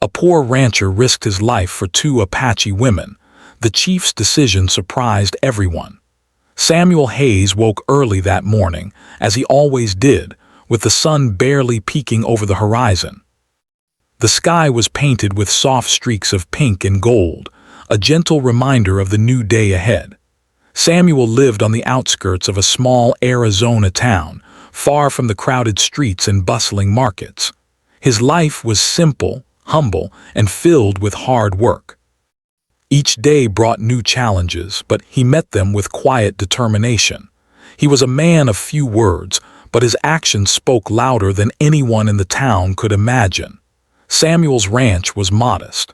A poor rancher risked his life for two Apache women. The chief's decision surprised everyone. Samuel Hayes woke early that morning, as he always did, with the sun barely peeking over the horizon. The sky was painted with soft streaks of pink and gold, a gentle reminder of the new day ahead. Samuel lived on the outskirts of a small Arizona town, far from the crowded streets and bustling markets. His life was simple, humble, and filled with hard work. Each day brought new challenges, but he met them with quiet determination. He was a man of few words, but his actions spoke louder than anyone in the town could imagine. Samuel's ranch was modest.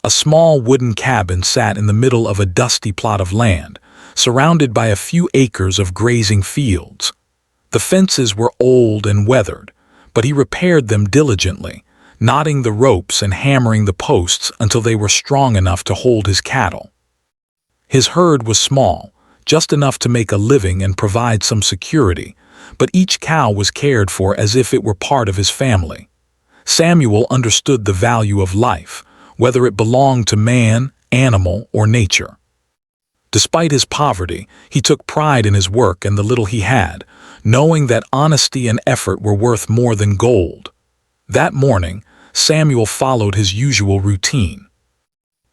A small wooden cabin sat in the middle of a dusty plot of land, surrounded by a few acres of grazing fields. The fences were old and weathered, but he repaired them diligently, knotting the ropes and hammering the posts until they were strong enough to hold his cattle. His herd was small, just enough to make a living and provide some security, but each cow was cared for as if it were part of his family. Samuel understood the value of life, whether it belonged to man, animal, or nature. Despite his poverty, he took pride in his work and the little he had, knowing that honesty and effort were worth more than gold. That morning, Samuel followed his usual routine.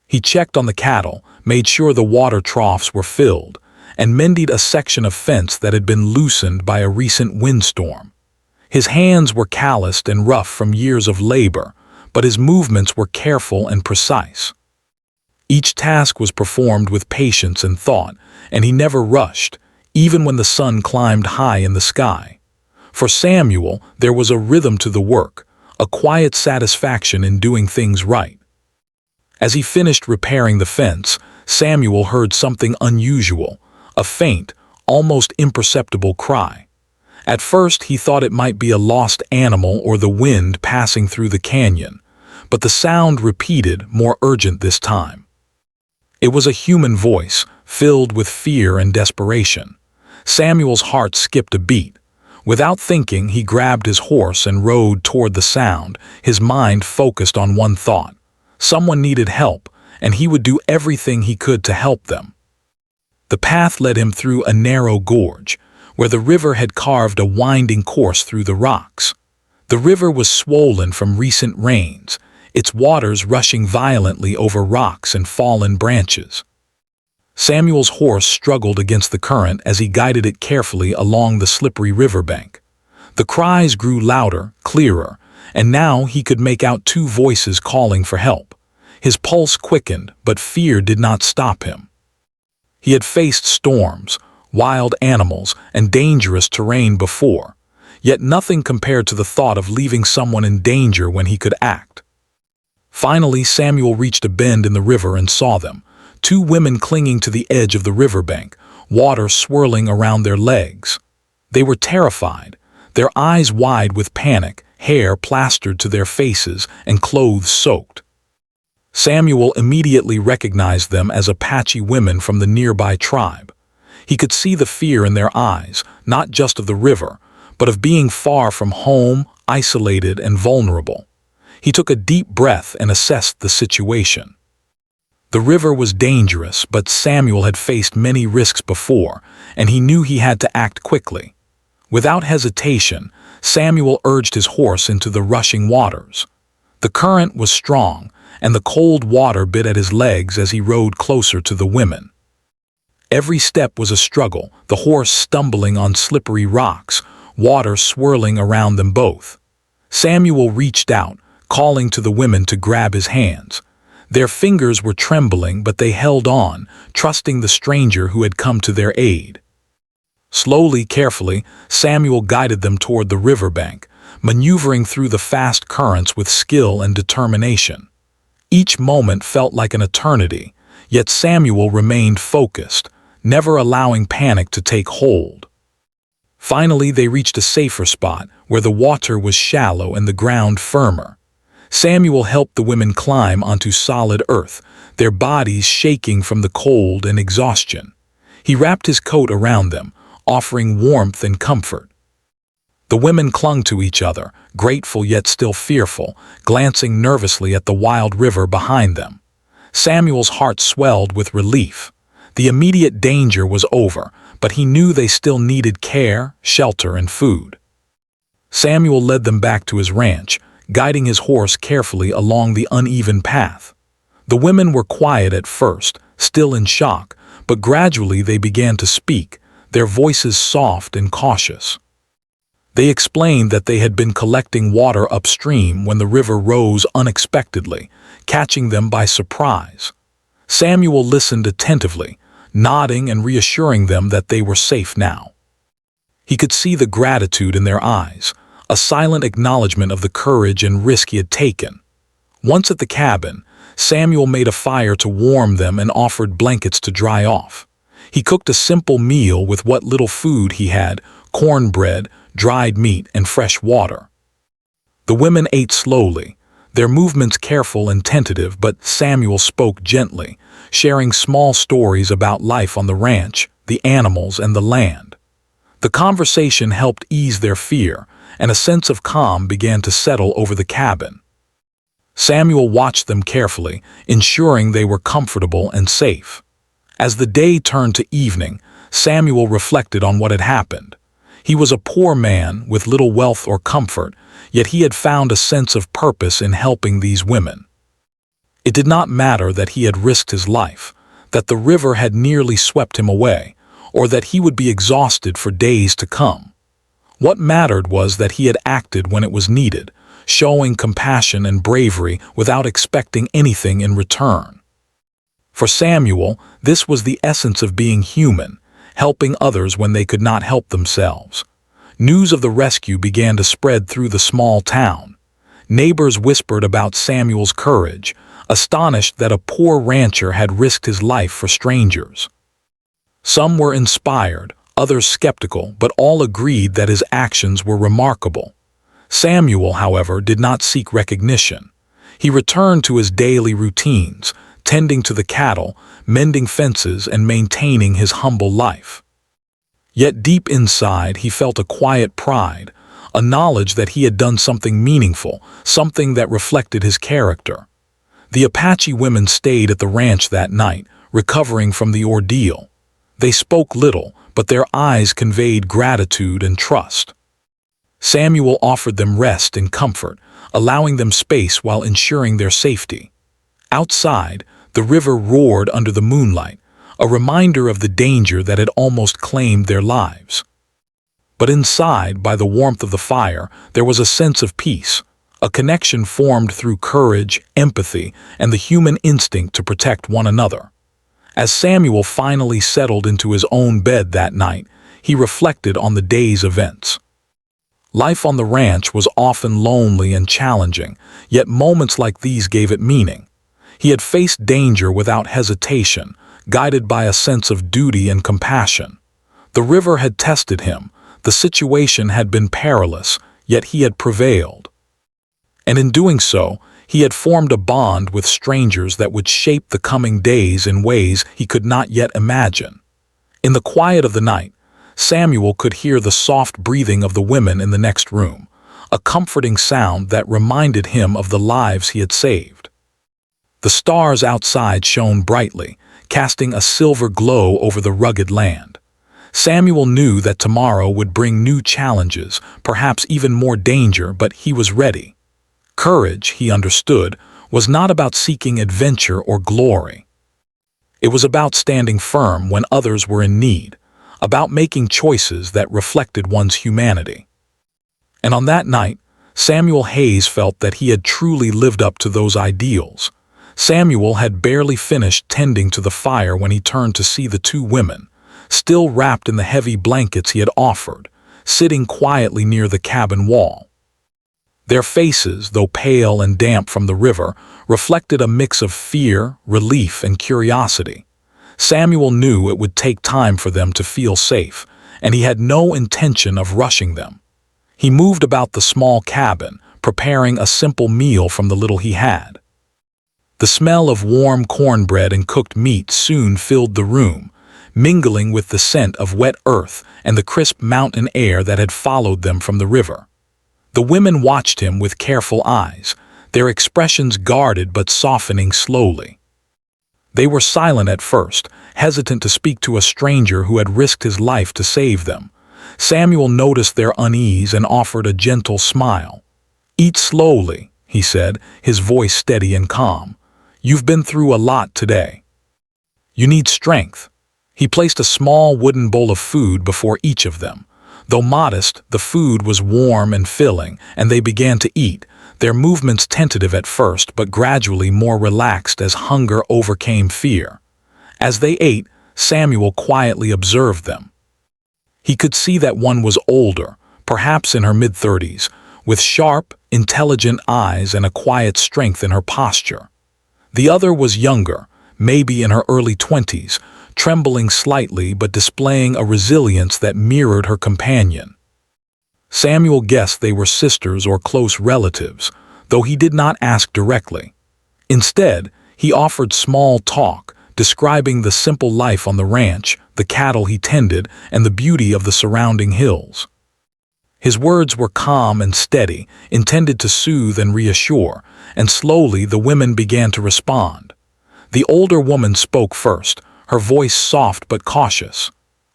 He checked on the cattle, made sure the water troughs were filled, and mended a section of fence that had been loosened by a recent windstorm. His hands were calloused and rough from years of labor, but his movements were careful and precise. Each task was performed with patience and thought, and he never rushed, even when the sun climbed high in the sky. For Samuel, there was a rhythm to the work, a quiet satisfaction in doing things right. As he finished repairing the fence, Samuel heard something unusual, a faint, almost imperceptible cry. At first he thought it might be a lost animal or the wind passing through the canyon, but the sound repeated, more urgent this time. It was a human voice, filled with fear and desperation. Samuel's heart skipped a beat. Without thinking, he grabbed his horse and rode toward the sound, his mind focused on one thought. Someone needed help, and he would do everything he could to help them. The path led him through a narrow gorge, where the river had carved a winding course through the rocks. The river was swollen from recent rains, its waters rushing violently over rocks and fallen branches. Samuel's horse struggled against the current as he guided it carefully along the slippery riverbank. The cries grew louder, clearer, and now he could make out two voices calling for help. His pulse quickened, but fear did not stop him. He had faced storms, wild animals, and dangerous terrain before, yet nothing compared to the thought of leaving someone in danger when he could act. Finally, Samuel reached a bend in the river and saw them, two women clinging to the edge of the riverbank, water swirling around their legs. They were terrified, their eyes wide with panic, hair plastered to their faces, and clothes soaked. Samuel immediately recognized them as Apache women from the nearby tribe. He could see the fear in their eyes, not just of the river, but of being far from home, isolated and vulnerable. He took a deep breath and assessed the situation. The river was dangerous, but Samuel had faced many risks before, and he knew he had to act quickly. Without hesitation, Samuel urged his horse into the rushing waters. The current was strong, and the cold water bit at his legs as he rode closer to the women. Every step was a struggle, the horse stumbling on slippery rocks, water swirling around them both. Samuel reached out, calling to the women to grab his hands. Their fingers were trembling, but they held on, trusting the stranger who had come to their aid. Slowly, carefully, Samuel guided them toward the riverbank, maneuvering through the fast currents with skill and determination. Each moment felt like an eternity, yet Samuel remained focused, never allowing panic to take hold. Finally, they reached a safer spot, where the water was shallow and the ground firmer. Samuel helped the women climb onto solid earth, their bodies shaking from the cold and exhaustion. He wrapped his coat around them, offering warmth and comfort. The women clung to each other, grateful yet still fearful, glancing nervously at the wild river behind them. Samuel's heart swelled with relief. The immediate danger was over, but he knew they still needed care, shelter, and food. Samuel led them back to his ranch, guiding his horse carefully along the uneven path. The women were quiet at first, still in shock, but gradually they began to speak, their voices soft and cautious. They explained that they had been collecting water upstream when the river rose unexpectedly, catching them by surprise. Samuel listened attentively, nodding and reassuring them that they were safe now. He could see the gratitude in their eyes, a silent acknowledgement of the courage and risk he had taken. Once at the cabin, Samuel made a fire to warm them and offered blankets to dry off. He cooked a simple meal with what little food he had, cornbread, dried meat, and fresh water. The women ate slowly, their movements careful and tentative, but Samuel spoke gently, sharing small stories about life on the ranch, the animals, and the land. The conversation helped ease their fear, and a sense of calm began to settle over the cabin. Samuel watched them carefully, ensuring they were comfortable and safe. As the day turned to evening, Samuel reflected on what had happened. He was a poor man with little wealth or comfort, yet he had found a sense of purpose in helping these women. It did not matter that he had risked his life, that the river had nearly swept him away, or that he would be exhausted for days to come. What mattered was that he had acted when it was needed, showing compassion and bravery without expecting anything in return. For Samuel, this was the essence of being human, helping others when they could not help themselves. News of the rescue began to spread through the small town. Neighbors whispered about Samuel's courage, astonished that a poor rancher had risked his life for strangers. Some were inspired, others skeptical, but all agreed that his actions were remarkable. Samuel, however, did not seek recognition. He returned to his daily routines, tending to the cattle, mending fences, and maintaining his humble life. Yet deep inside he felt a quiet pride, a knowledge that he had done something meaningful, something that reflected his character. The Apache women stayed at the ranch that night, recovering from the ordeal. They spoke little, but their eyes conveyed gratitude and trust. Samuel offered them rest and comfort, allowing them space while ensuring their safety. Outside, the river roared under the moonlight, a reminder of the danger that had almost claimed their lives. But inside, by the warmth of the fire, there was a sense of peace, a connection formed through courage, empathy, and the human instinct to protect one another. As Samuel finally settled into his own bed that night, he reflected on the day's events. Life on the ranch was often lonely and challenging, yet moments like these gave it meaning. He had faced danger without hesitation, guided by a sense of duty and compassion. The river had tested him, the situation had been perilous, yet he had prevailed. And in doing so, he had formed a bond with strangers that would shape the coming days in ways he could not yet imagine. In the quiet of the night, Samuel could hear the soft breathing of the women in the next room, a comforting sound that reminded him of the lives he had saved. The stars outside shone brightly, casting a silver glow over the rugged land. Samuel knew that tomorrow would bring new challenges, perhaps even more danger, but he was ready. Courage, he understood, was not about seeking adventure or glory. It was about standing firm when others were in need, about making choices that reflected one's humanity. And on that night, Samuel Hayes felt that he had truly lived up to those ideals. Samuel had barely finished tending to the fire when he turned to see the two women, still wrapped in the heavy blankets he had offered, sitting quietly near the cabin wall. Their faces, though pale and damp from the river, reflected a mix of fear, relief, and curiosity. Samuel knew it would take time for them to feel safe, and he had no intention of rushing them. He moved about the small cabin, preparing a simple meal from the little he had. The smell of warm cornbread and cooked meat soon filled the room, mingling with the scent of wet earth and the crisp mountain air that had followed them from the river. The women watched him with careful eyes, their expressions guarded but softening slowly. They were silent at first, hesitant to speak to a stranger who had risked his life to save them. Samuel noticed their unease and offered a gentle smile. "Eat slowly," he said, his voice steady and calm. "You've been through a lot today. You need strength." He placed a small wooden bowl of food before each of them. Though modest, the food was warm and filling, and they began to eat, their movements tentative at first but gradually more relaxed as hunger overcame fear. As they ate, Samuel quietly observed them. He could see that one was older, perhaps in her mid-30s, with sharp, intelligent eyes and a quiet strength in her posture. The other was younger, maybe in her early 20s, trembling slightly but displaying a resilience that mirrored her companion. Samuel guessed they were sisters or close relatives, though he did not ask directly. Instead, he offered small talk, describing the simple life on the ranch, the cattle he tended, and the beauty of the surrounding hills. His words were calm and steady, intended to soothe and reassure, and slowly the women began to respond. The older woman spoke first, her voice soft but cautious.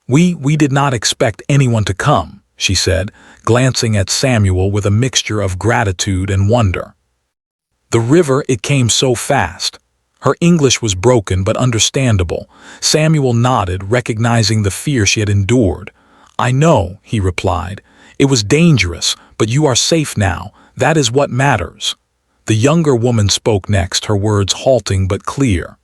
We did not expect anyone to come," she said, glancing at Samuel with a mixture of gratitude and wonder. "The river, it came so fast." Her English was broken but understandable. Samuel nodded, recognizing the fear she had endured. "I know," he replied. "It was dangerous, but you are safe now. That is what matters." The younger woman spoke next, her words halting but clear.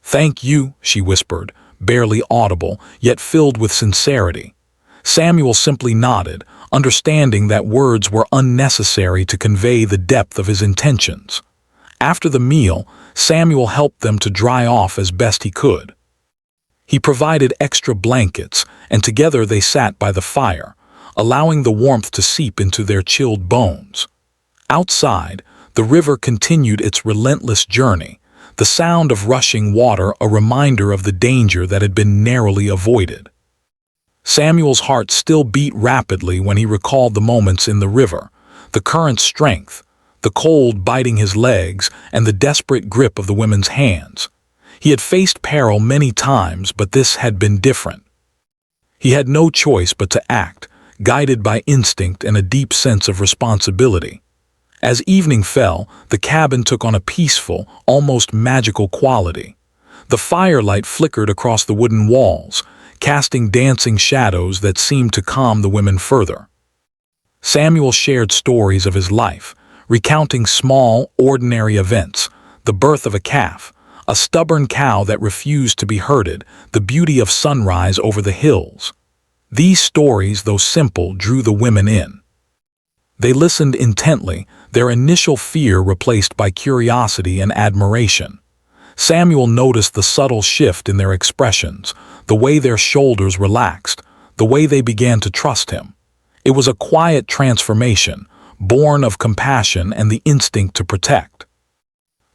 "Thank you," she whispered, barely audible, yet filled with sincerity. Samuel simply nodded, understanding that words were unnecessary to convey the depth of his intentions. After the meal, Samuel helped them to dry off as best he could. He provided extra blankets, and together they sat by the fire, allowing the warmth to seep into their chilled bones. Outside, the river continued its relentless journey, the sound of rushing water a reminder of the danger that had been narrowly avoided. Samuel's heart still beat rapidly when he recalled the moments in the river, the current's strength, the cold biting his legs, and the desperate grip of the women's hands. He had faced peril many times, but this had been different. He had no choice but to act, guided by instinct and a deep sense of responsibility. As evening fell, the cabin took on a peaceful, almost magical quality. The firelight flickered across the wooden walls, casting dancing shadows that seemed to calm the women further. Samuel shared stories of his life, recounting small, ordinary events, the birth of a calf, a stubborn cow that refused to be herded, the beauty of sunrise over the hills. These stories, though simple, drew the women in. They listened intently, their initial fear replaced by curiosity and admiration. Samuel noticed the subtle shift in their expressions, the way their shoulders relaxed, the way they began to trust him. It was a quiet transformation, born of compassion and the instinct to protect.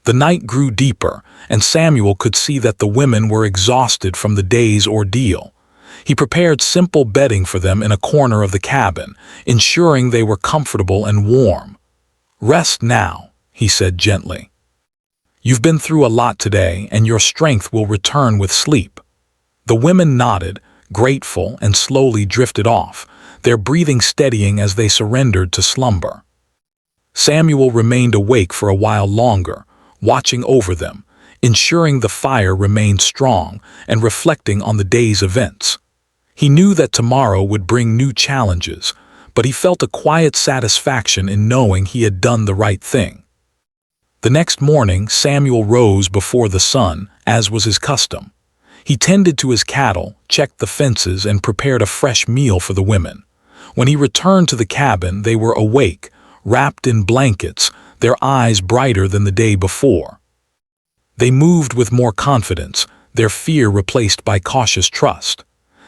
The night grew deeper, and Samuel could see that the women were exhausted from the day's ordeal. He prepared simple bedding for them in a corner of the cabin, ensuring they were comfortable and warm. "Rest now," he said gently. "You've been through a lot today, and your strength will return with sleep." The women nodded, grateful, and slowly drifted off, their breathing steadying as they surrendered to slumber. Samuel remained awake for a while longer, watching over them, ensuring the fire remained strong and reflecting on the day's events. He knew that tomorrow would bring new challenges, but he felt a quiet satisfaction in knowing he had done the right thing. The next morning, Samuel rose before the sun, as was his custom. He tended to his cattle, checked the fences, and prepared a fresh meal for the women. When he returned to the cabin, they were awake, wrapped in blankets, their eyes brighter than the day before. They moved with more confidence, their fear replaced by cautious trust.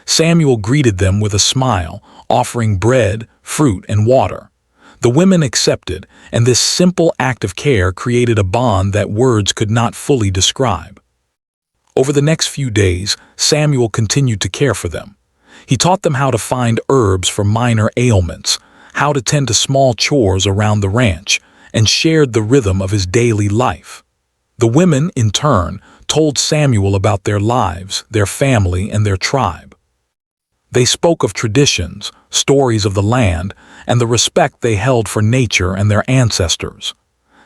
Samuel greeted them with a smile, offering bread, fruit, and water. The women accepted, and this simple act of care created a bond that words could not fully describe. Over the next few days, Samuel continued to care for them. He taught them how to find herbs for minor ailments, how to tend to small chores around the ranch, and shared the rhythm of his daily life. The women, in turn, told Samuel about their lives, their family, and their tribe. They spoke of traditions, stories of the land, and the respect they held for nature and their ancestors.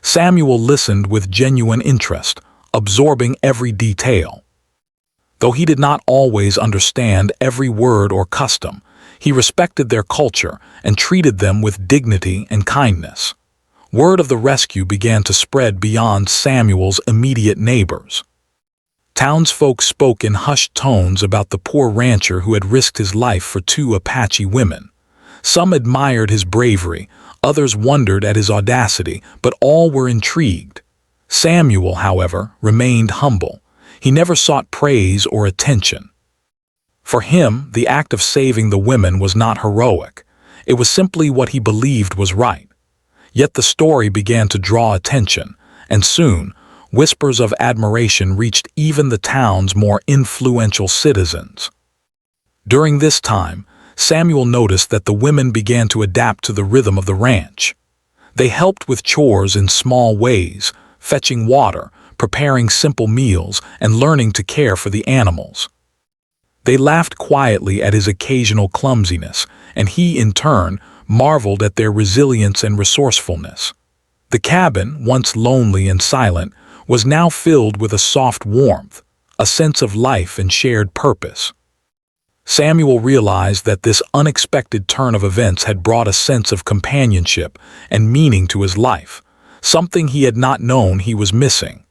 Samuel listened with genuine interest, absorbing every detail. Though he did not always understand every word or custom, he respected their culture and treated them with dignity and kindness. Word of the rescue began to spread beyond Samuel's immediate neighbors. Townsfolk spoke in hushed tones about the poor rancher who had risked his life for two Apache women. Some admired his bravery, others wondered at his audacity, but all were intrigued. Samuel, however, remained humble. He never sought praise or attention. For him, the act of saving the women was not heroic. It was simply what he believed was right. Yet the story began to draw attention, and soon, whispers of admiration reached even the town's more influential citizens. During this time, Samuel noticed that the women began to adapt to the rhythm of the ranch. They helped with chores in small ways, fetching water, preparing simple meals, and learning to care for the animals. They laughed quietly at his occasional clumsiness, and he, in turn, marveled at their resilience and resourcefulness. The cabin, once lonely and silent, was now filled with a soft warmth, a sense of life and shared purpose. Samuel realized that this unexpected turn of events had brought a sense of companionship and meaning to his life, something he had not known he was missing.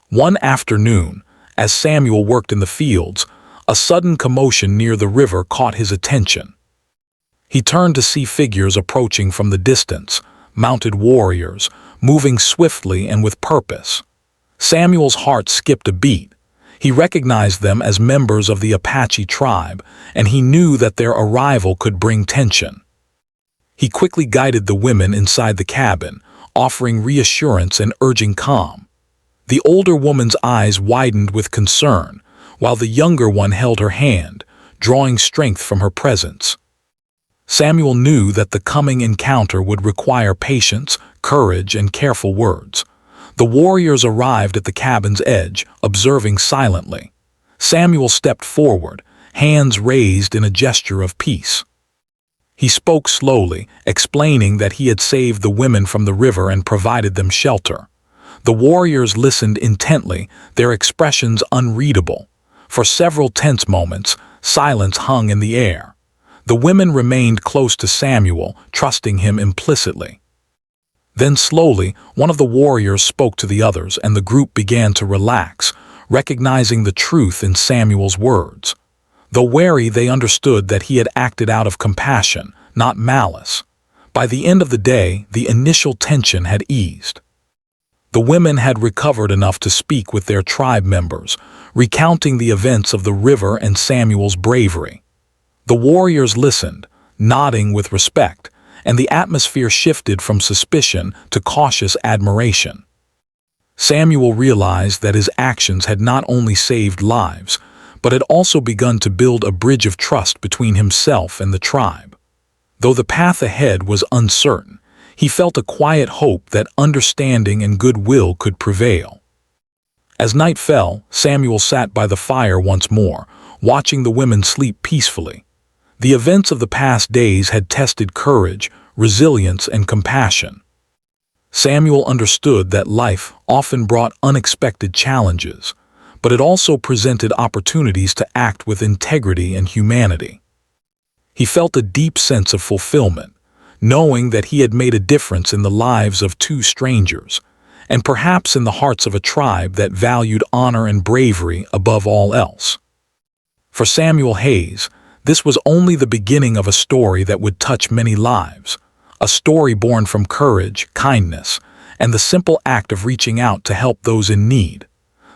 One afternoon, as Samuel worked in the fields, a sudden commotion near the river caught his attention. He turned to see figures approaching from the distance, mounted warriors, moving swiftly and with purpose. Samuel's heart skipped a beat. He recognized them as members of the Apache tribe, and he knew that their arrival could bring tension. He quickly guided the women inside the cabin, offering reassurance and urging calm. The older woman's eyes widened with concern, while the younger one held her hand, drawing strength from her presence. Samuel knew that the coming encounter would require patience, courage, and careful words. The warriors arrived at the cabin's edge, observing silently. Samuel stepped forward, hands raised in a gesture of peace. He spoke slowly, explaining that he had saved the women from the river and provided them shelter. The warriors listened intently, their expressions unreadable. For several tense moments, silence hung in the air. The women remained close to Samuel, trusting him implicitly. Then slowly, one of the warriors spoke to the others, and the group began to relax, recognizing the truth in Samuel's words. Though wary, they understood that he had acted out of compassion, not malice. By the end of the day, the initial tension had eased. The women had recovered enough to speak with their tribe members, recounting the events of the river and Samuel's bravery. The warriors listened, nodding with respect, and the atmosphere shifted from suspicion to cautious admiration. Samuel realized that his actions had not only saved lives, but had also begun to build a bridge of trust between himself and the tribe. Though the path ahead was uncertain, he felt a quiet hope that understanding and goodwill could prevail. As night fell, Samuel sat by the fire once more, watching the women sleep peacefully. The events of the past days had tested courage, resilience, and compassion. Samuel understood that life often brought unexpected challenges, but it also presented opportunities to act with integrity and humanity. He felt a deep sense of fulfillment, knowing that he had made a difference in the lives of two strangers, and perhaps in the hearts of a tribe that valued honor and bravery above all else. For Samuel Hayes, this was only the beginning of a story that would touch many lives, a story born from courage, kindness, and the simple act of reaching out to help those in need.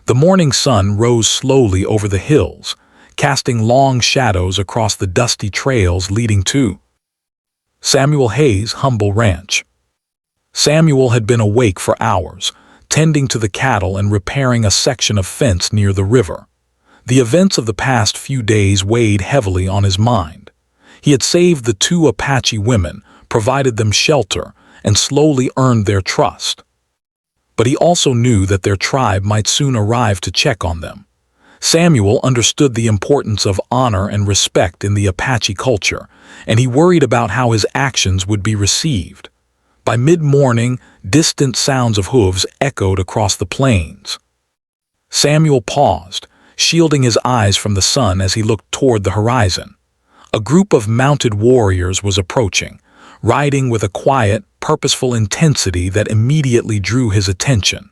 The morning sun rose slowly over the hills, casting long shadows across the dusty trails leading to Samuel Hayes' humble ranch. Samuel had been awake for hours, tending to the cattle and repairing a section of fence near the river. The events of the past few days weighed heavily on his mind. He had saved the two Apache women, provided them shelter, and slowly earned their trust. But he also knew that their tribe might soon arrive to check on them. Samuel understood the importance of honor and respect in the Apache culture, and he worried about how his actions would be received. By mid-morning, distant sounds of hooves echoed across the plains. Samuel paused, shielding his eyes from the sun as he looked toward the horizon. A group of mounted warriors was approaching, riding with a quiet, purposeful intensity that immediately drew his attention.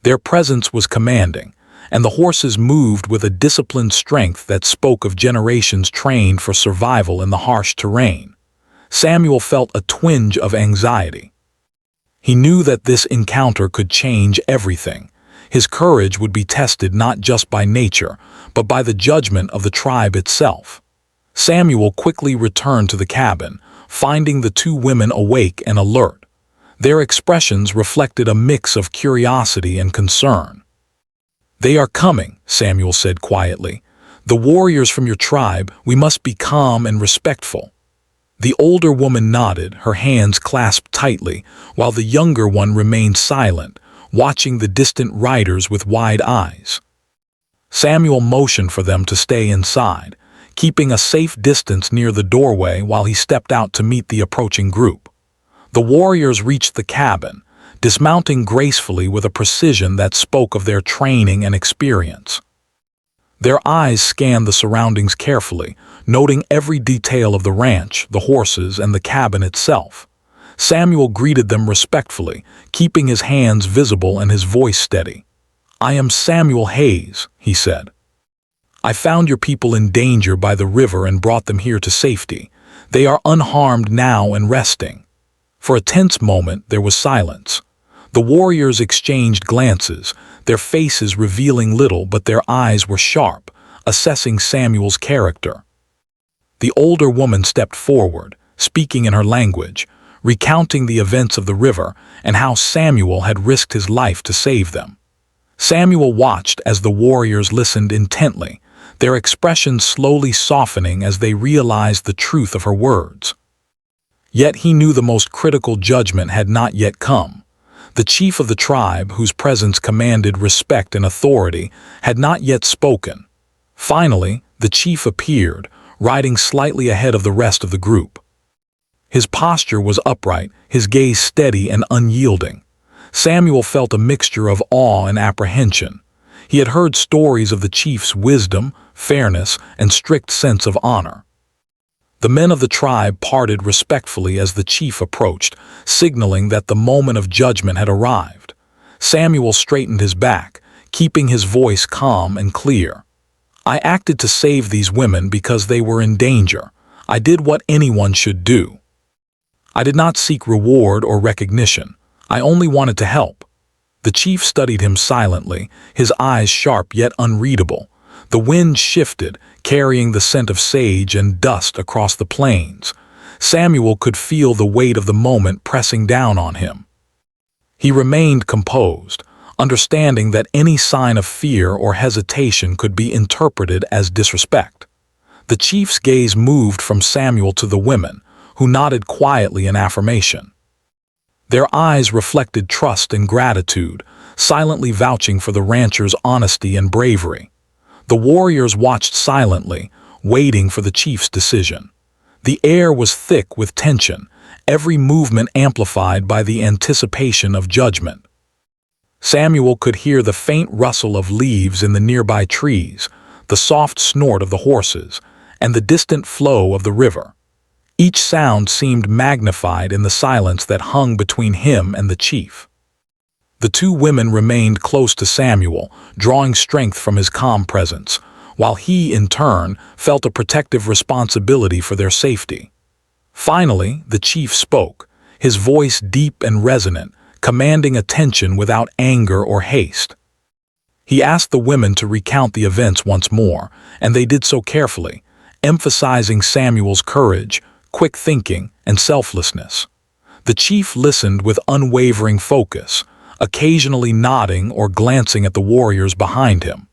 Their presence was commanding, and the horses moved with a disciplined strength that spoke of generations trained for survival in the harsh terrain. Samuel felt a twinge of anxiety. He knew that this encounter could change everything. His courage would be tested not just by nature, but by the judgment of the tribe itself. Samuel quickly returned to the cabin, finding the two women awake and alert. Their expressions reflected a mix of curiosity and concern. "They are coming," Samuel said quietly. "The warriors from your tribe, we must be calm and respectful." The older woman nodded, her hands clasped tightly, while the younger one remained silent, watching the distant riders with wide eyes. Samuel motioned for them to stay inside, keeping a safe distance near the doorway while he stepped out to meet the approaching group. The warriors reached the cabin, dismounting gracefully with a precision that spoke of their training and experience. Their eyes scanned the surroundings carefully, noting every detail of the ranch, the horses, and the cabin itself. Samuel greeted them respectfully, keeping his hands visible and his voice steady. "I am Samuel Hayes," he said. "I found your people in danger by the river and brought them here to safety. They are unharmed now and resting." For a tense moment, there was silence. The warriors exchanged glances, their faces revealing little, but their eyes were sharp, assessing Samuel's character. The older woman stepped forward, speaking in her language, recounting the events of the river and how Samuel had risked his life to save them. Samuel watched as the warriors listened intently, their expressions slowly softening as they realized the truth of her words. Yet he knew the most critical judgment had not yet come. The chief of the tribe, whose presence commanded respect and authority, had not yet spoken. Finally, the chief appeared, riding slightly ahead of the rest of the group. His posture was upright, his gaze steady and unyielding. Samuel felt a mixture of awe and apprehension. He had heard stories of the chief's wisdom, fairness, and strict sense of honor. The men of the tribe parted respectfully as the chief approached, signaling that the moment of judgment had arrived. Samuel straightened his back, keeping his voice calm and clear. "I acted to save these women because they were in danger. I did what anyone should do. I did not seek reward or recognition. I only wanted to help." The chief studied him silently, his eyes sharp yet unreadable. The wind shifted, carrying the scent of sage and dust across the plains. Samuel could feel the weight of the moment pressing down on him. He remained composed, understanding that any sign of fear or hesitation could be interpreted as disrespect. The chief's gaze moved from Samuel to the women, who nodded quietly in affirmation. Their eyes reflected trust and gratitude, silently vouching for the rancher's honesty and bravery. The warriors watched silently, waiting for the chief's decision. The air was thick with tension, every movement amplified by the anticipation of judgment. Samuel could hear the faint rustle of leaves in the nearby trees, the soft snort of the horses, and the distant flow of the river. Each sound seemed magnified in the silence that hung between him and the chief. The two women remained close to Samuel, drawing strength from his calm presence, while he, in turn, felt a protective responsibility for their safety. Finally, the chief spoke, his voice deep and resonant, commanding attention without anger or haste. He asked the women to recount the events once more, and they did so carefully, emphasizing Samuel's courage, quick thinking, and selflessness. The chief listened with unwavering focus, occasionally nodding or glancing at the warriors behind him.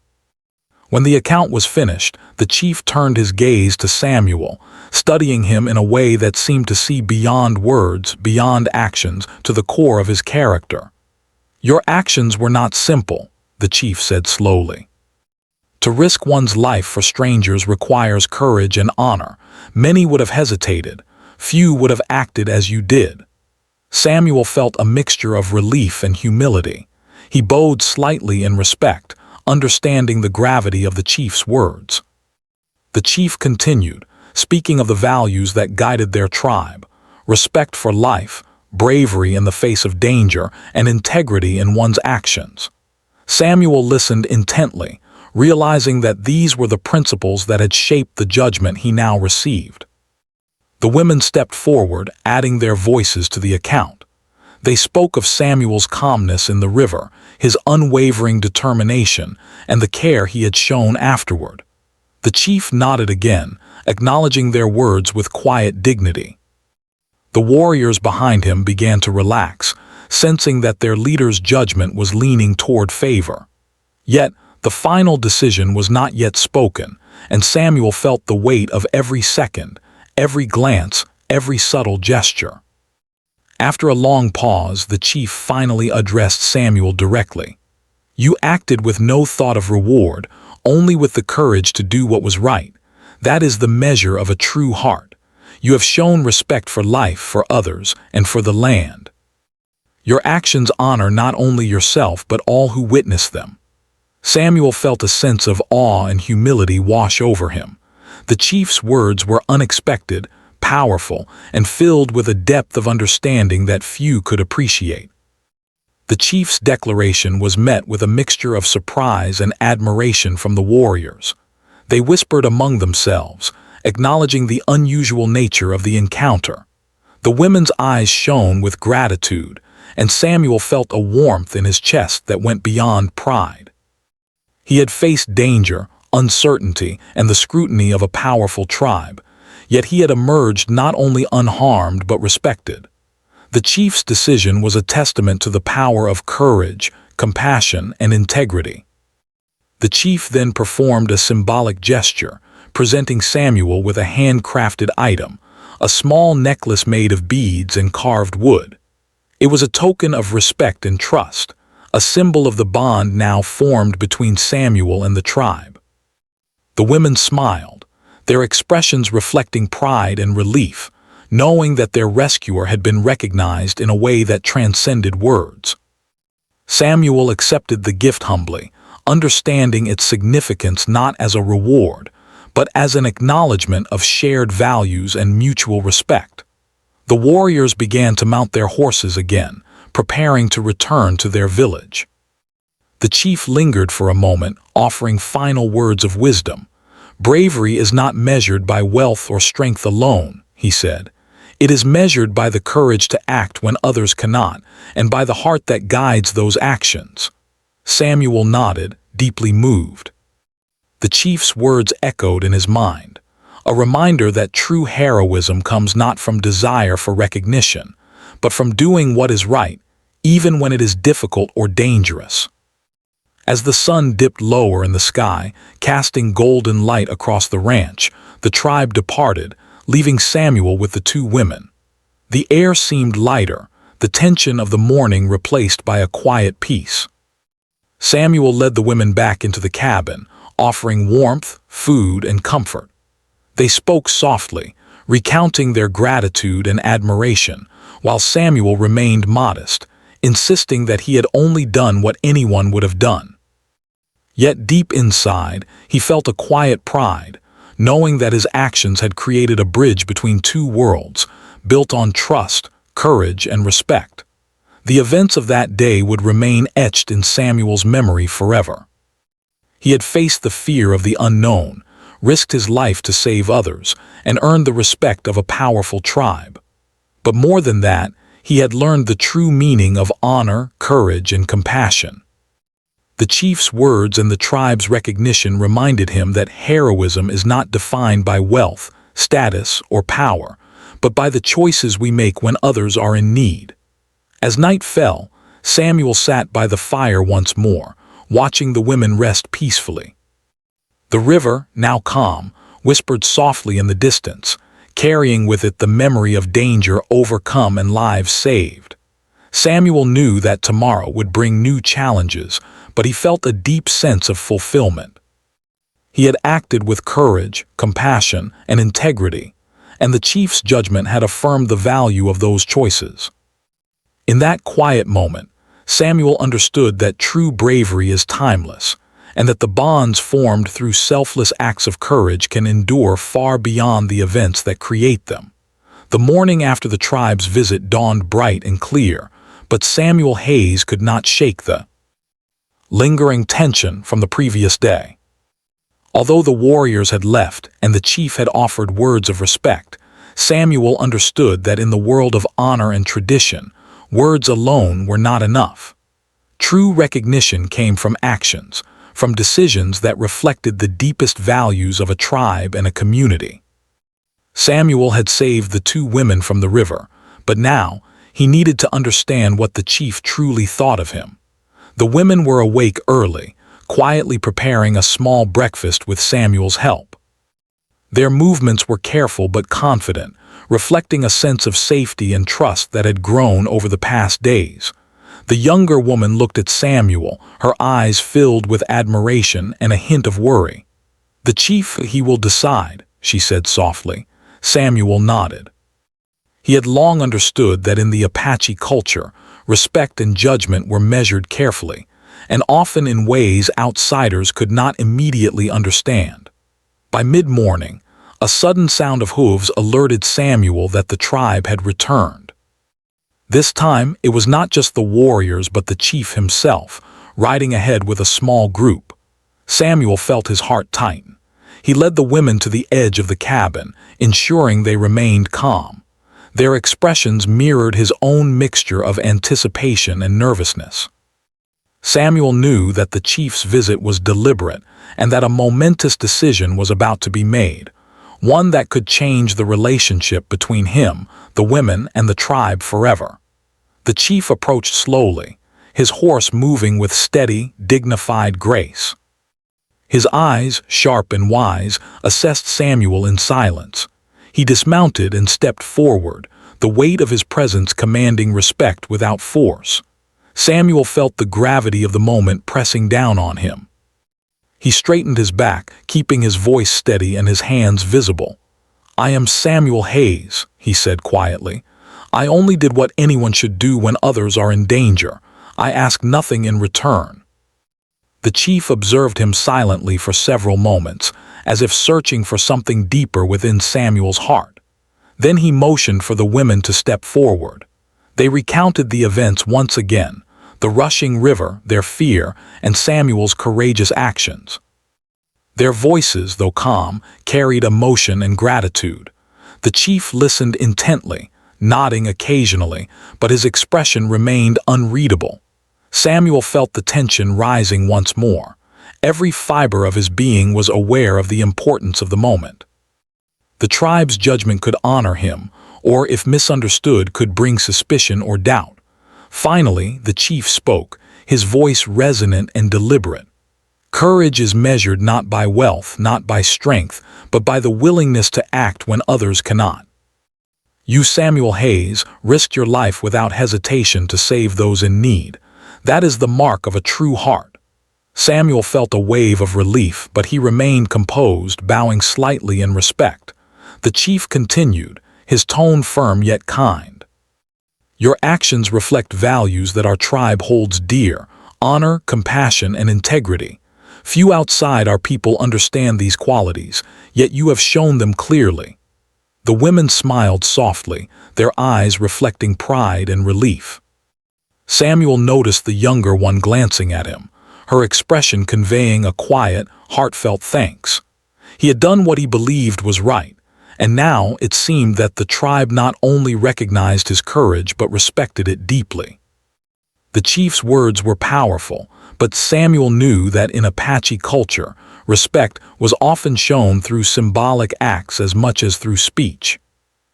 When the account was finished, the chief turned his gaze to Samuel, studying him in a way that seemed to see beyond words, beyond actions, to the core of his character. "Your actions were not simple," the chief said slowly. "To risk one's life for strangers requires courage and honor. Many would have hesitated. Few would have acted as you did." Samuel felt a mixture of relief and humility. He bowed slightly in respect, understanding the gravity of the chief's words. The chief continued, speaking of the values that guided their tribe: respect for life, bravery in the face of danger, and integrity in one's actions. Samuel listened intently, realizing that these were the principles that had shaped the judgment he now received. The women stepped forward, adding their voices to the account. They spoke of Samuel's calmness in the river, his unwavering determination, and the care he had shown afterward. The chief nodded again, acknowledging their words with quiet dignity. The warriors behind him began to relax, sensing that their leader's judgment was leaning toward favor. Yet, the final decision was not yet spoken, and Samuel felt the weight of every second, every glance, every subtle gesture. After a long pause, the chief finally addressed Samuel directly. "You acted with no thought of reward, only with the courage to do what was right. That is the measure of a true heart. You have shown respect for life, for others, and for the land. Your actions honor not only yourself but all who witness them." Samuel felt a sense of awe and humility wash over him. The chief's words were unexpected, powerful, and filled with a depth of understanding that few could appreciate. The chief's declaration was met with a mixture of surprise and admiration from the warriors. They whispered among themselves, acknowledging the unusual nature of the encounter. The women's eyes shone with gratitude, and Samuel felt a warmth in his chest that went beyond pride. He had faced danger, uncertainty, and the scrutiny of a powerful tribe, yet he had emerged not only unharmed but respected. The chief's decision was a testament to the power of courage, compassion, and integrity. The chief then performed a symbolic gesture, presenting Samuel with a handcrafted item, a small necklace made of beads and carved wood. It was a token of respect and trust, a symbol of the bond now formed between Samuel and the tribe. The women smiled, their expressions reflecting pride and relief, knowing that their rescuer had been recognized in a way that transcended words. Samuel accepted the gift humbly, understanding its significance not as a reward, but as an acknowledgement of shared values and mutual respect. The warriors began to mount their horses again, preparing to return to their village. The chief lingered for a moment, offering final words of wisdom. "Bravery is not measured by wealth or strength alone," he said. "It is measured by the courage to act when others cannot, and by the heart that guides those actions." Samuel nodded, deeply moved. The chief's words echoed in his mind, a reminder that true heroism comes not from desire for recognition, but from doing what is right, even when it is difficult or dangerous. As the sun dipped lower in the sky, casting golden light across the ranch, the tribe departed, leaving Samuel with the two women. The air seemed lighter, the tension of the morning replaced by a quiet peace. Samuel led the women back into the cabin, offering warmth, food, and comfort. They spoke softly, recounting their gratitude and admiration, while Samuel remained modest, insisting that he had only done what anyone would have done. Yet deep inside, he felt a quiet pride, knowing that his actions had created a bridge between two worlds, built on trust, courage, and respect. The events of that day would remain etched in Samuel's memory forever. He had faced the fear of the unknown, risked his life to save others, and earned the respect of a powerful tribe. But more than that, he had learned the true meaning of honor, courage, and compassion. The chief's words and the tribe's recognition reminded him that heroism is not defined by wealth, status, or power, but by the choices we make when others are in need. As night fell, Samuel sat by the fire once more, watching the women rest peacefully. The river, now calm, whispered softly in the distance, carrying with it the memory of danger overcome and lives saved. Samuel knew that tomorrow would bring new challenges, but he felt a deep sense of fulfillment. He had acted with courage, compassion, and integrity, and the chief's judgment had affirmed the value of those choices. In that quiet moment, Samuel understood that true bravery is timeless, and that the bonds formed through selfless acts of courage can endure far beyond the events that create them. The morning after the tribe's visit dawned bright and clear, but Samuel Hayes could not shake the lingering tension from the previous day. Although the warriors had left and the chief had offered words of respect, Samuel understood that in the world of honor and tradition, words alone were not enough. True recognition came from actions, from decisions that reflected the deepest values of a tribe and a community. Samuel had saved the two women from the river, but now he needed to understand what the chief truly thought of him. The women were awake early, quietly preparing a small breakfast with Samuel's help. Their movements were careful but confident, reflecting a sense of safety and trust that had grown over the past days. The younger woman looked at Samuel, her eyes filled with admiration and a hint of worry. "The chief, he will decide," she said softly. Samuel nodded. He had long understood that in the Apache culture, respect and judgment were measured carefully, and often in ways outsiders could not immediately understand. By mid-morning, a sudden sound of hooves alerted Samuel that the tribe had returned. This time, it was not just the warriors but the chief himself, riding ahead with a small group. Samuel felt his heart tighten. He led the women to the edge of the cabin, ensuring they remained calm. Their expressions mirrored his own mixture of anticipation and nervousness. Samuel knew that the chief's visit was deliberate and that a momentous decision was about to be made, one that could change the relationship between him, the women, and the tribe forever. The chief approached slowly, his horse moving with steady, dignified grace. His eyes, sharp and wise, assessed Samuel in silence. He dismounted and stepped forward, the weight of his presence commanding respect without force. Samuel felt the gravity of the moment pressing down on him. He straightened his back, keeping his voice steady and his hands visible. "I am Samuel Hayes," he said quietly. "I only did what anyone should do when others are in danger. I ask nothing in return." The chief observed him silently for several moments, as if searching for something deeper within Samuel's heart. Then he motioned for the women to step forward. They recounted the events once again, the rushing river, their fear, and Samuel's courageous actions. Their voices, though calm, carried emotion and gratitude. The chief listened intently, nodding occasionally, but his expression remained unreadable. Samuel felt the tension rising once more. Every fiber of his being was aware of the importance of the moment. The tribe's judgment could honor him, or if misunderstood could bring suspicion or doubt. Finally, the chief spoke, his voice resonant and deliberate. "Courage is measured not by wealth, not by strength, but by the willingness to act when others cannot. You, Samuel Hayes, risked your life without hesitation to save those in need. That is the mark of a true heart." Samuel felt a wave of relief, but he remained composed, bowing slightly in respect. The chief continued, his tone firm yet kind. "Your actions reflect values that our tribe holds dear: honor, compassion, and integrity. Few outside our people understand these qualities, yet you have shown them clearly." The women smiled softly, their eyes reflecting pride and relief. Samuel noticed the younger one glancing at him, her expression conveying a quiet, heartfelt thanks. He had done what he believed was right, and now it seemed that the tribe not only recognized his courage but respected it deeply. The chief's words were powerful, but Samuel knew that in Apache culture, respect was often shown through symbolic acts as much as through speech.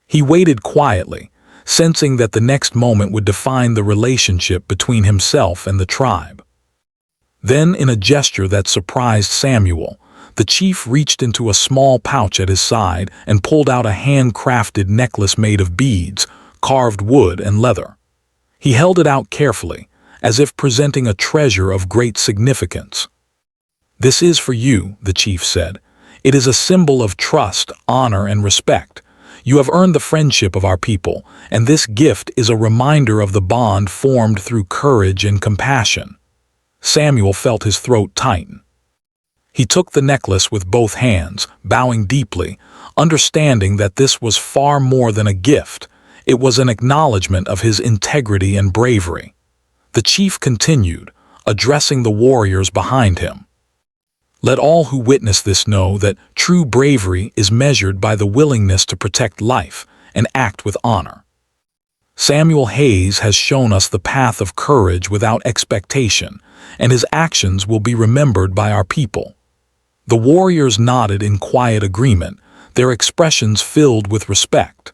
He waited quietly, sensing that the next moment would define the relationship between himself and the tribe. Then, in a gesture that surprised Samuel, The chief reached into a small pouch at his side and pulled out a handcrafted necklace made of beads, carved wood, and leather. He held it out carefully, as if presenting a treasure of great significance. "This is for you," the chief said. "It is a symbol of trust, honor, and respect. You have earned the friendship of our people, and this gift is a reminder of the bond formed through courage and compassion." Samuel felt his throat tighten. He took the necklace with both hands, bowing deeply, understanding that this was far more than a gift. It was an acknowledgement of his integrity and bravery. The chief continued, addressing the warriors behind him. "Let all who witness this know that true bravery is measured by the willingness to protect life and act with honor. Samuel Hayes has shown us the path of courage without expectation, and his actions will be remembered by our people." The warriors nodded in quiet agreement, their expressions filled with respect.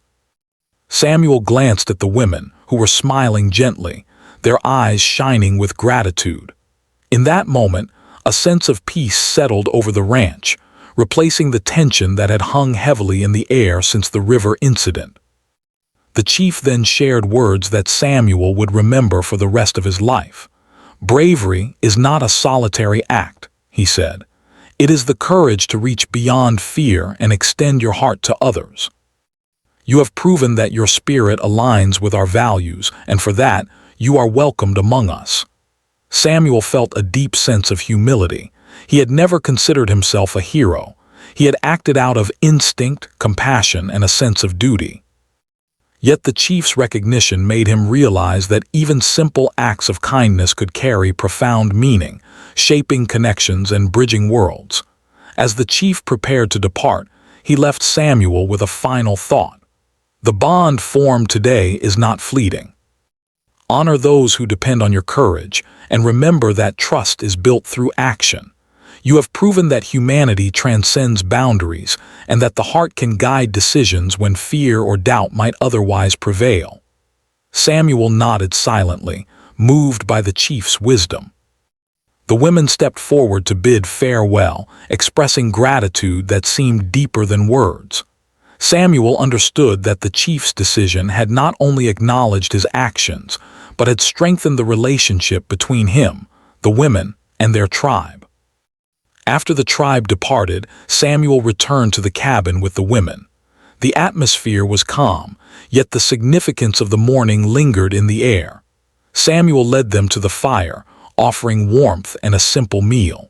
Samuel glanced at the women, who were smiling gently, their eyes shining with gratitude. In that moment, a sense of peace settled over the ranch, replacing the tension that had hung heavily in the air since the river incident. The chief then shared words that Samuel would remember for the rest of his life. "Bravery is not a solitary act," he said. "It is the courage to reach beyond fear and extend your heart to others. You have proven that your spirit aligns with our values, and for that, you are welcomed among us." Samuel felt a deep sense of humility. He had never considered himself a hero. He had acted out of instinct, compassion, and a sense of duty. Yet the chief's recognition made him realize that even simple acts of kindness could carry profound meaning, shaping connections and bridging worlds. As the chief prepared to depart, he left Samuel with a final thought. The bond formed today is not fleeting. Honor those who depend on your courage, and remember that trust is built through action. You have proven that humanity transcends boundaries, and that the heart can guide decisions when fear or doubt might otherwise prevail. Samuel nodded silently, moved by the chief's wisdom. The women stepped forward to bid farewell, expressing gratitude that seemed deeper than words. Samuel understood that the chief's decision had not only acknowledged his actions, but had strengthened the relationship between him, the women, and their tribe. After the tribe departed, Samuel returned to the cabin with the women. The atmosphere was calm, yet the significance of the morning lingered in the air. Samuel led them to the fire, offering warmth and a simple meal.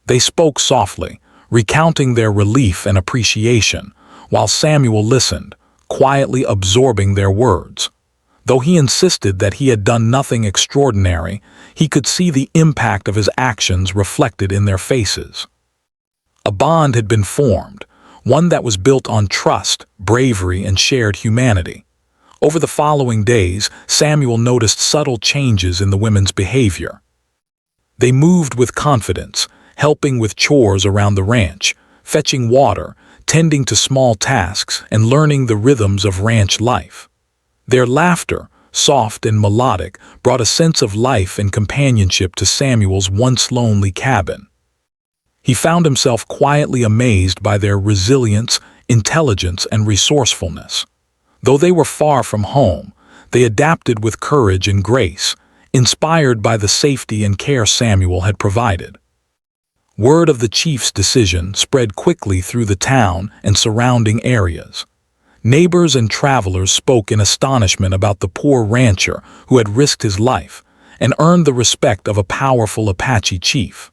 They spoke softly, recounting their relief and appreciation, while Samuel listened, quietly absorbing their words. Though he insisted that he had done nothing extraordinary, he could see the impact of his actions reflected in their faces. A bond had been formed, one that was built on trust, bravery, and shared humanity. Over the following days, Samuel noticed subtle changes in the women's behavior. They moved with confidence, helping with chores around the ranch, fetching water, tending to small tasks, and learning the rhythms of ranch life. Their laughter, soft and melodic, brought a sense of life and companionship to Samuel's once lonely cabin. He found himself quietly amazed by their resilience, intelligence, and resourcefulness. Though they were far from home, they adapted with courage and grace, inspired by the safety and care Samuel had provided. Word of the chief's decision spread quickly through the town and surrounding areas. Neighbors and travelers spoke in astonishment about the poor rancher who had risked his life and earned the respect of a powerful Apache chief.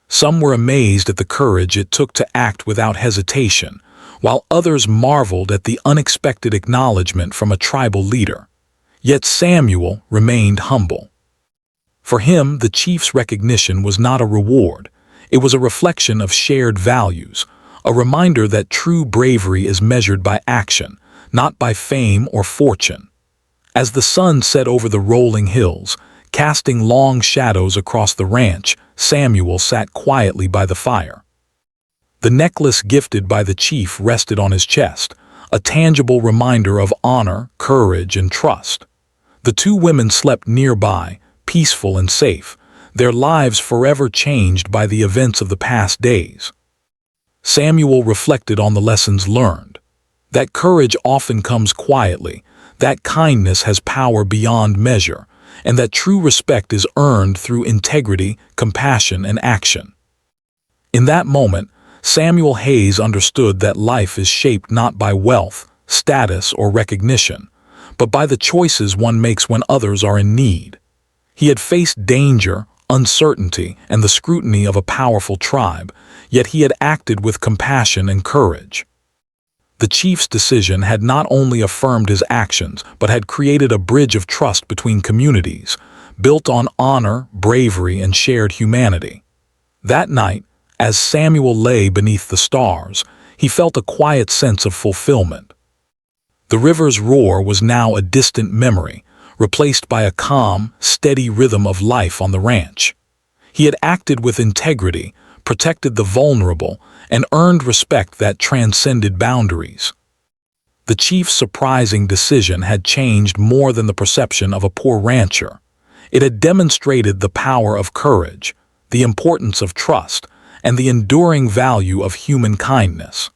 Some were amazed at the courage it took to act without hesitation, while others marveled at the unexpected acknowledgement from a tribal leader. Yet Samuel remained humble. For him, the chief's recognition was not a reward. It was a reflection of shared values, a reminder that true bravery is measured by action, not by fame or fortune. As the sun set over the rolling hills, casting long shadows across the ranch, Samuel sat quietly by the fire. The necklace gifted by the chief rested on his chest, a tangible reminder of honor, courage, and trust. The two women slept nearby, peaceful and safe, their lives forever changed by the events of the past days. Samuel reflected on the lessons learned. That courage often comes quietly, that kindness has power beyond measure, and that true respect is earned through integrity, compassion, and action. In that moment, Samuel Hayes understood that life is shaped not by wealth, status, or recognition, but by the choices one makes when others are in need. He had faced danger, uncertainty, and the scrutiny of a powerful tribe, yet he had acted with compassion and courage. The chief's decision had not only affirmed his actions, but had created a bridge of trust between communities, built on honor, bravery, and shared humanity. That night, as Samuel lay beneath the stars, he felt a quiet sense of fulfillment. The river's roar was now a distant memory, replaced by a calm, steady rhythm of life on the ranch. He had acted with integrity, protected the vulnerable, and earned respect that transcended boundaries. The chief's surprising decision had changed more than the perception of a poor rancher. It had demonstrated the power of courage, the importance of trust, and the enduring value of human kindness.